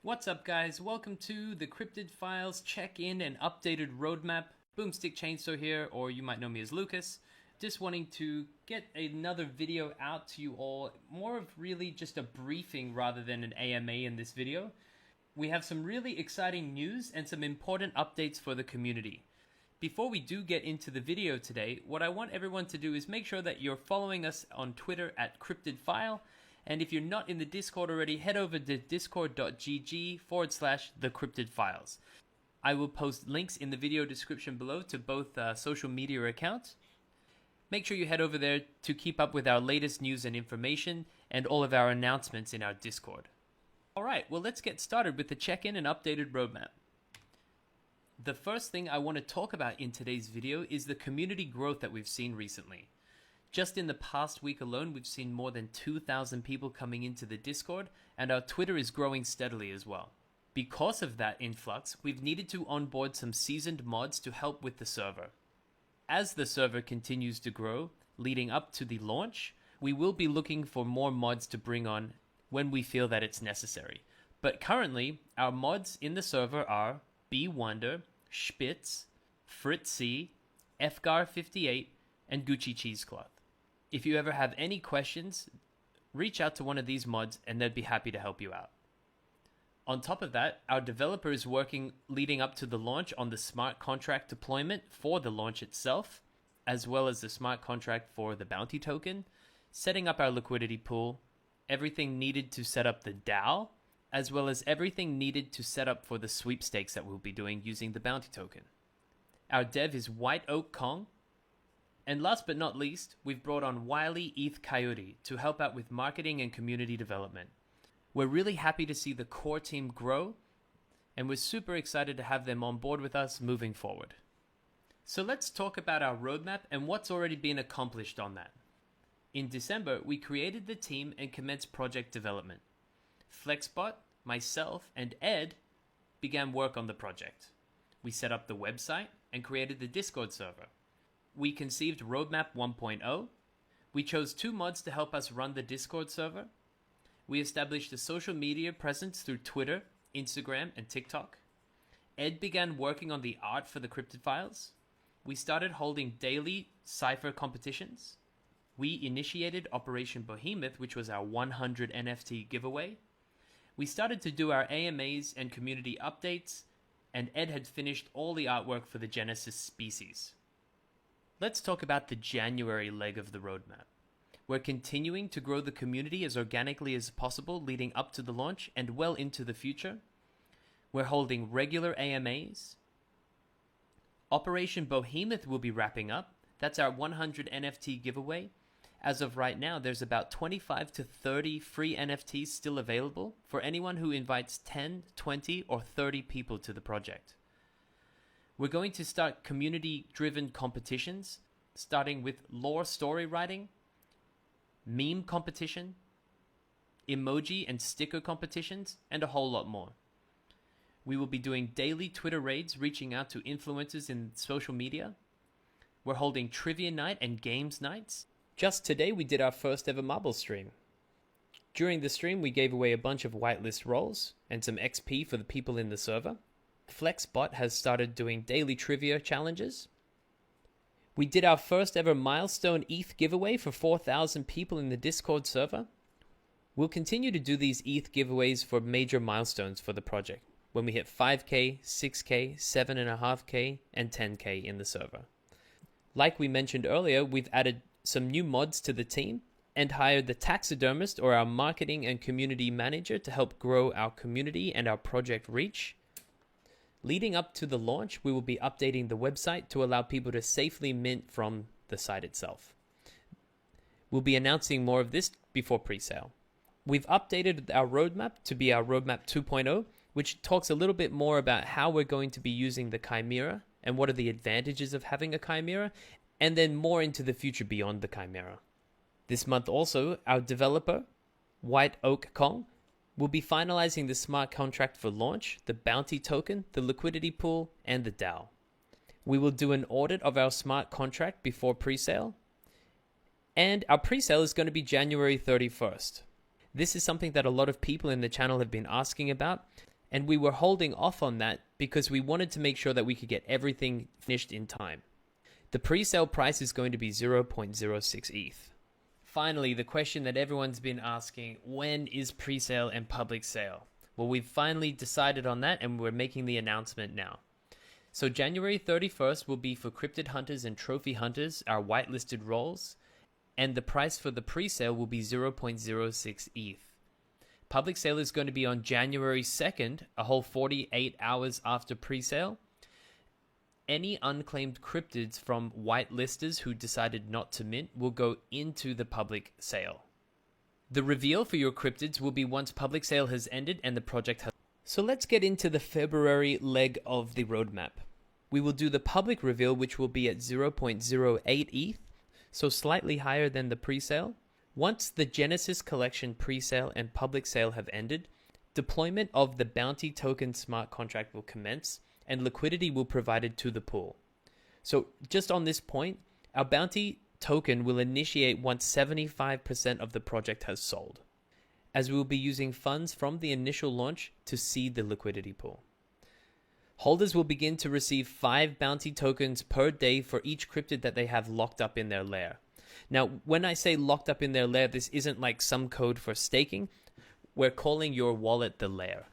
What's up, guys? Welcome to the Cryptid Files check-in and updated roadmap. Boomstick Chainsaw here, or you might know me as Lucas. Just wanting to get another video out to you all, more of really just a briefing rather than an AMA in this video. We have some really exciting news and some important updates for the community. Before we do get into the video today, what I want everyone to do is make sure that you're following us on Twitter at CryptidFile. And if you're not in the Discord already, head over to discord.gg/thecryptidfiles. I will post links in the video description below to both social media accounts. Make sure you head over there to keep up with our latest news and information and all of our announcements in our Discord. Alright, well let's get started with the check-in and updated roadmap. The first thing I want to talk about in today's video is the community growth that we've seen recently. Just in the past week alone, we've seen more than 2,000 people coming into the Discord, and our Twitter is growing steadily as well. Because of that influx, we've needed to onboard some seasoned mods to help with the server. As the server continues to grow, leading up to the launch, we will be looking for more mods to bring on when we feel that it's necessary. But currently, our mods in the server are B Wonder, Spitz, Fritzy, Fgar58, and Gucci Cheesecloth. If you ever have any questions, reach out to one of these mods and they'd be happy to help you out. On top of that, our developer is working leading up to the launch on the smart contract deployment for the launch itself, as well as the smart contract for the bounty token, setting up our liquidity pool, everything needed to set up the DAO, as well as everything needed to set up for the sweepstakes that we'll be doing using the bounty token. Our dev is White Oak Kong. And last but not least, we've brought on Wily ETH Coyote to help out with marketing and community development. We're really happy to see the core team grow, and we're super excited to have them on board with us moving forward. So let's talk about our roadmap and what's already been accomplished on that. In December, we created the team and commenced project development. Flexbot, myself, and Ed began work on the project. We set up the website and created the Discord server. We conceived Roadmap 1.0. We chose 2 mods to help us run the Discord server. We established a social media presence through Twitter, Instagram, and TikTok. Ed began working on the art for the Cryptid Files. We started holding daily Cypher competitions. We initiated Operation Behemoth, which was our 100 NFT giveaway. We started to do our AMAs and community updates, and Ed had finished all the artwork for the Genesis species. Let's talk about the January leg of the roadmap. We're continuing to grow the community as organically as possible leading up to the launch and well into the future. We're holding regular AMAs. Operation Behemoth will be wrapping up. That's our 100 NFT giveaway. As of right now, there's about 25 to 30 free NFTs still available for anyone who invites 10, 20, or 30 people to the project. We're going to start community-driven competitions, starting with lore story writing, meme competition, emoji and sticker competitions, and a whole lot more. We will be doing daily Twitter raids, reaching out to influencers in social media. We're holding trivia night and games nights. Just today, we did our first ever marble stream. During the stream, we gave away a bunch of whitelist roles and some XP for the people in the server. Flexbot has started doing daily trivia challenges. We did our first ever milestone ETH giveaway for 4,000 people in the Discord server. We'll continue to do these ETH giveaways for major milestones for the project when we hit 5K, 6K, 7.5K, and 10K in the server. Like we mentioned earlier, we've added some new mods to the team and hired the taxidermist or our marketing and community manager to help grow our community and our project reach. Leading up to the launch, we will be updating the website to allow people to safely mint from the site itself. We'll be announcing more of this before pre-sale. We've updated our roadmap to be our Roadmap 2.0, which talks a little bit more about how we're going to be using the Chimera and what are the advantages of having a Chimera, and then more into the future beyond the Chimera. This month also, our developer, White Oak Kong, we'll be finalizing the smart contract for launch, the bounty token, the liquidity pool, and the DAO. We will do an audit of our smart contract before pre-sale, and our pre-sale is going to be January 31st. This is something that a lot of people in the channel have been asking about. And we were holding off on that because we wanted to make sure that we could get everything finished in time. The pre-sale price is going to be 0.06 ETH. Finally, the question that everyone's been asking, when is pre-sale and public sale? Well, we've finally decided on that and we're making the announcement now. So January 31st will be for Cryptid Hunters and Trophy Hunters, our whitelisted roles, and the price for the pre-sale will be 0.06 ETH. Public sale is going to be on January 2nd, a whole 48 hours after pre-sale. Any unclaimed cryptids from whitelisters who decided not to mint will go into the public sale. The reveal for your cryptids will be once public sale has ended and the project has... So let's get into the February leg of the roadmap. We will do the public reveal, which will be at 0.08 ETH, so slightly higher than the pre-sale. Once the Genesis Collection pre-sale and public sale have ended, deployment of the Bounty Token smart contract will commence, and liquidity will be provided to the pool. So just on this point, our Bounty Token will initiate once 75% of the project has sold, as we will be using funds from the initial launch to seed the liquidity pool. Holders will begin to receive 5 Bounty Tokens per day for each cryptid that they have locked up in their lair. Now, when I say locked up in their lair, this isn't like some code for staking. We're calling your wallet the lair.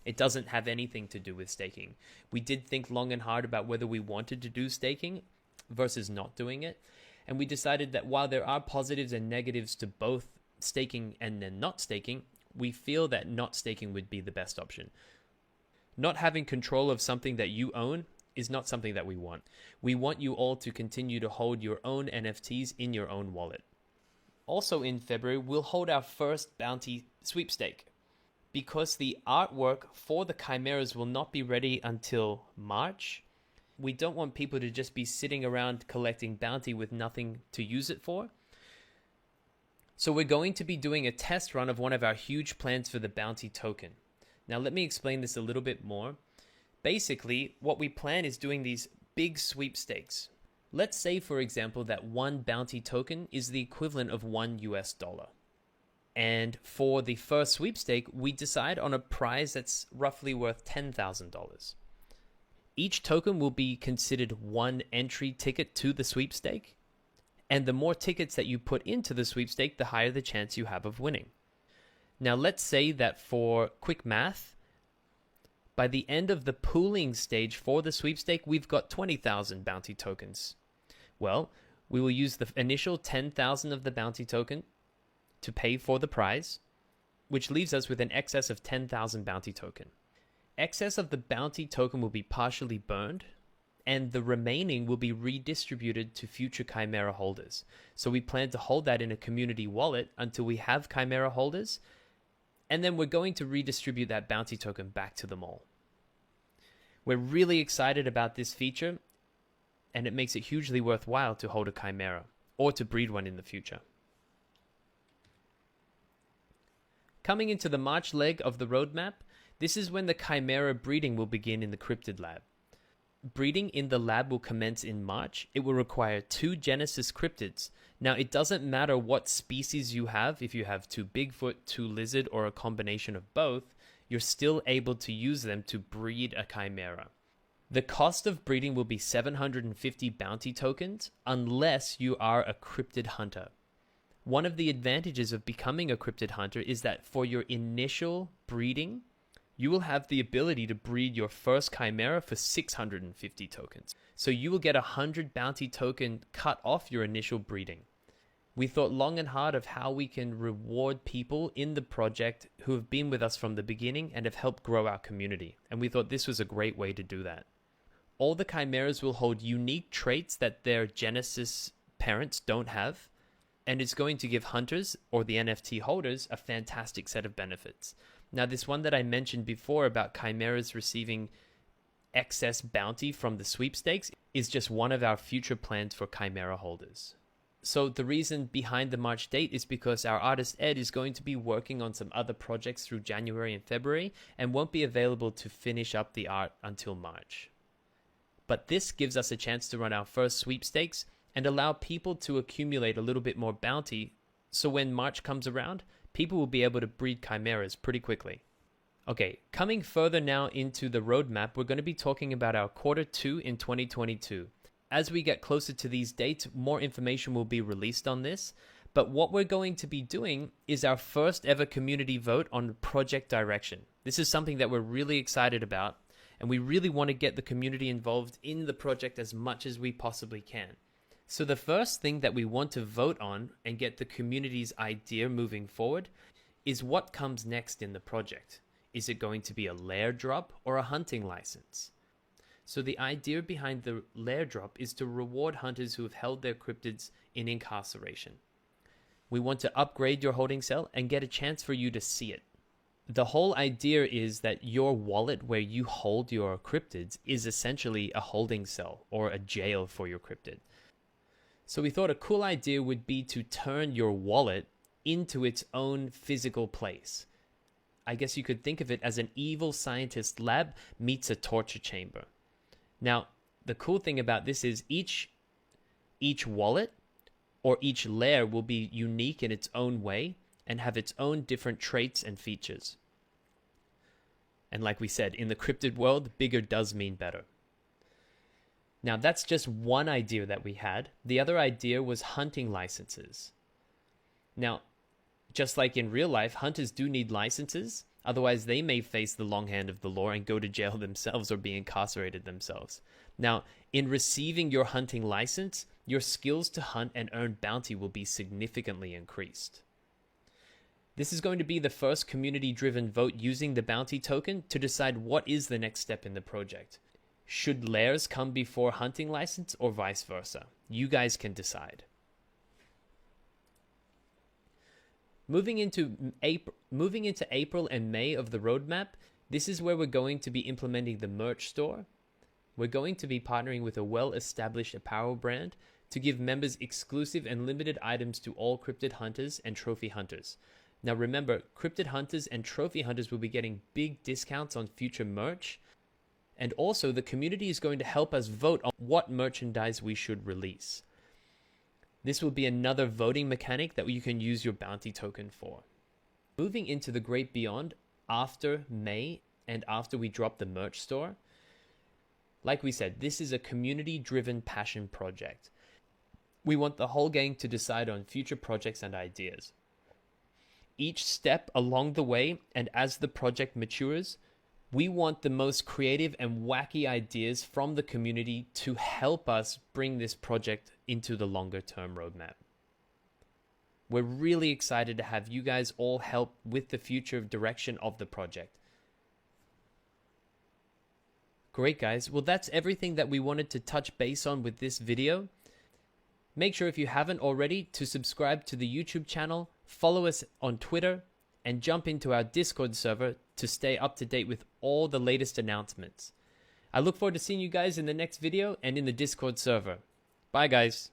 It doesn't have anything to do with staking. We did think long and hard about whether we wanted to do staking versus not doing it. And we decided that while there are positives and negatives to both staking and then not staking, we feel that not staking would be the best option. Not having control of something that you own is not something that we want. We want you all to continue to hold your own NFTs in your own wallet. Also in February, we'll hold our first bounty sweepstake. Because the artwork for the chimeras will not be ready until March, we don't want people to just be sitting around collecting bounty with nothing to use it for. So we're going to be doing a test run of one of our huge plans for the bounty token. Now let me explain this a little bit more. Basically, what we plan is doing these big sweepstakes. Let's say, for example, that one bounty token is the equivalent of $1. And for the first sweepstake, we decide on a prize that's roughly worth $10,000. Each token will be considered one entry ticket to the sweepstake. And the more tickets that you put into the sweepstake, the higher the chance you have of winning. Now, let's say that for quick math, by the end of the pooling stage for the sweepstake, we've got 20,000 bounty tokens. Well, we will use the initial 10,000 of the bounty token to pay for the prize, which leaves us with an excess of 10,000 bounty token. Excess of the bounty token will be partially burned, and the remaining will be redistributed to future Chimera holders. So we plan to hold that in a community wallet until we have Chimera holders, and then we're going to redistribute that bounty token back to them all. We're really excited about this feature, and it makes it hugely worthwhile to hold a Chimera, or to breed one in the future. Coming into the March leg of the roadmap, this is when the Chimera breeding will begin in the Cryptid lab. Breeding in the lab will commence in March. It will require 2 Genesis cryptids. Now, it doesn't matter what species you have. If you have 2 Bigfoot, 2 Lizard, or a combination of both, you're still able to use them to breed a Chimera. The cost of breeding will be 750 bounty tokens unless you are a Cryptid hunter. One of the advantages of becoming a Cryptid hunter is that for your initial breeding, you will have the ability to breed your first Chimera for 650 tokens. So you will get 100 bounty token cut off your initial breeding. We thought long and hard of how we can reward people in the project who have been with us from the beginning and have helped grow our community. And we thought this was a great way to do that. All the Chimeras will hold unique traits that their Genesis parents don't have. And it's going to give hunters or the NFT holders a fantastic set of benefits. Now, this one that I mentioned before about Chimeras receiving excess bounty from the sweepstakes is just one of our future plans for Chimera holders. So the reason behind the March date is because our artist Ed is going to be working on some other projects through January and February and won't be available to finish up the art until March. But this gives us a chance to run our first sweepstakes and allow people to accumulate a little bit more bounty, so when March comes around, people will be able to breed Chimeras pretty quickly. Okay, coming further now into the roadmap, we're going to be talking about our Q2 in 2022. As we get closer to these dates, more information will be released on this. But what we're going to be doing is our first ever community vote on project direction. This is something that we're really excited about, and we really want to get the community involved in the project as much as we possibly can. So the first thing that we want to vote on and get the community's idea moving forward is what comes next in the project. Is it going to be a lair drop or a hunting license? So the idea behind the lair drop is to reward hunters who have held their cryptids in incarceration. We want to upgrade your holding cell and get a chance for you to see it. The whole idea is that your wallet where you hold your cryptids is essentially a holding cell or a jail for your cryptid. So we thought a cool idea would be to turn your wallet into its own physical place. I guess you could think of it as an evil scientist lab meets a torture chamber. Now, the cool thing about this is each wallet or each layer will be unique in its own way and have its own different traits and features. And like we said, in the cryptid world, bigger does mean better. Now, that's just one idea that we had. The other idea was hunting licenses. Now, just like in real life, hunters do need licenses. Otherwise, they may face the long hand of the law and go to jail themselves or be incarcerated themselves. Now, in receiving your hunting license, your skills to hunt and earn bounty will be significantly increased. This is going to be the first community-driven vote using the bounty token to decide what is the next step in the project. Should lairs come before hunting license or vice versa? You guys can decide. Moving into April and May of the roadmap, this is where we're going to be implementing the merch store. We're going to be partnering with a well-established apparel brand to give members exclusive and limited items to all cryptid hunters and trophy hunters. Now remember, cryptid hunters and trophy hunters will be getting big discounts on future merch. And also, the community is going to help us vote on what merchandise we should release. This will be another voting mechanic that you can use your bounty token for. Moving into the great beyond after May and after we drop the merch store, like we said, this is a community-driven passion project. We want the whole gang to decide on future projects and ideas. Each step along the way and as the project matures, we want the most creative and wacky ideas from the community to help us bring this project into the longer-term roadmap. We're really excited to have you guys all help with the future direction of the project. Great, guys. Well, that's everything that we wanted to touch base on with this video. Make sure if you haven't already to subscribe to the YouTube channel, follow us on Twitter, and jump into our Discord server to stay up to date with all the latest announcements. I look forward to seeing you guys in the next video and in the Discord server. Bye, guys.